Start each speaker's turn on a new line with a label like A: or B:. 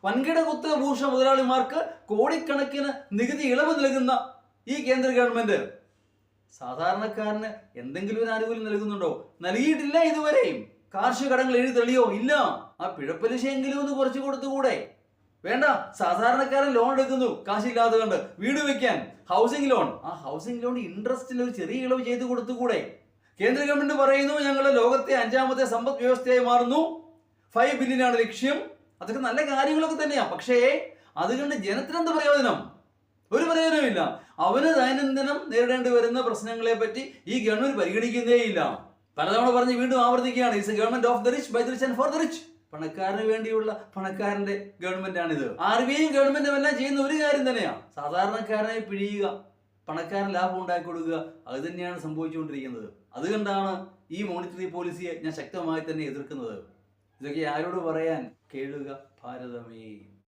A: വൻകിട കുത്തക ഭൂഷ മുതലാളിമാർക്ക് കോടിക്കണക്കിന് നികുതി ഇളവ് നൽകുന്ന ഈ കേന്ദ്ര ഗവൺമെന്റ് സാധാരണക്കാരന് എന്തെങ്കിലും ഒരു ആനുകൂല്യം നൽകുന്നുണ്ടോ? നൽകിയിട്ടില്ല ഇതുവരെയും. കാർഷിക കടങ്ങൾ എഴുതി തെളിയോ? ഇല്ല. ആ പിഴപ്പലിശയെങ്കിലും ഒന്ന് കുറച്ച് കൊടുത്തുകൂടെ? വേണ്ട. സാധാരണക്കാരൻ ലോൺ എടുക്കുന്നു കാശില്ലാതെ കണ്ട് വീട് വെക്കാൻ, ഹൗസിംഗ് ലോൺ. ആ ഹൗസിംഗ് ലോൺ ഇൻട്രസ്റ്റിൽ ഒരു ചെറിയ ഇളവ് ചെയ്ത് കൊടുത്തുകൂടെ? കേന്ദ്ര ഗവൺമെന്റ് പറയുന്നു ഞങ്ങൾ ലോകത്തെ 5ാമത്തെ സമ്പദ് വ്യവസ്ഥയായി മാറുന്നു, 5 ബില്യനാണ് ലക്ഷ്യം. അതൊക്കെ നല്ല കാര്യങ്ങളൊക്കെ തന്നെയാണ്. പക്ഷേ അതുകൊണ്ട് ജനത്തിനെന്ത് പ്രയോജനം? ഒരു പ്രയോജനമില്ല. അവന് ദൈനംദിനം നേരിടേണ്ടി വരുന്ന പ്രശ്നങ്ങളെ പറ്റി ഈ ഗവൺമെന്റ് പരിഗണിക്കുന്നേയില്ല. പലതവണ പറഞ്ഞ് വീണ്ടും ആവർത്തിക്കുകയാണ്, it's a government of the rich by the rich and for the rich. പണക്കാരന് വേണ്ടിയുള്ള പണക്കാരന്റെ ഗവൺമെന്റ് ആണിത്. RBIയും ഗവൺമെന്റും എല്ലാം ചെയ്യുന്ന ഒരു കാര്യം തന്നെയാണ്, സാധാരണക്കാരനെ പിഴിയുക, പണക്കാരൻ ലാഭം ഉണ്ടാക്കി കൊടുക്കുക. അത് തന്നെയാണ് സംഭവിച്ചുകൊണ്ടിരിക്കുന്നത്. അതുകൊണ്ടാണ് ഈ മോണിറ്ററി പോളിസിയെ ഞാൻ ശക്തമായി തന്നെ എതിർക്കുന്നത്. ഇതൊക്കെ ആരോട് പറയാൻ? കേളുക ഭാരതമേ.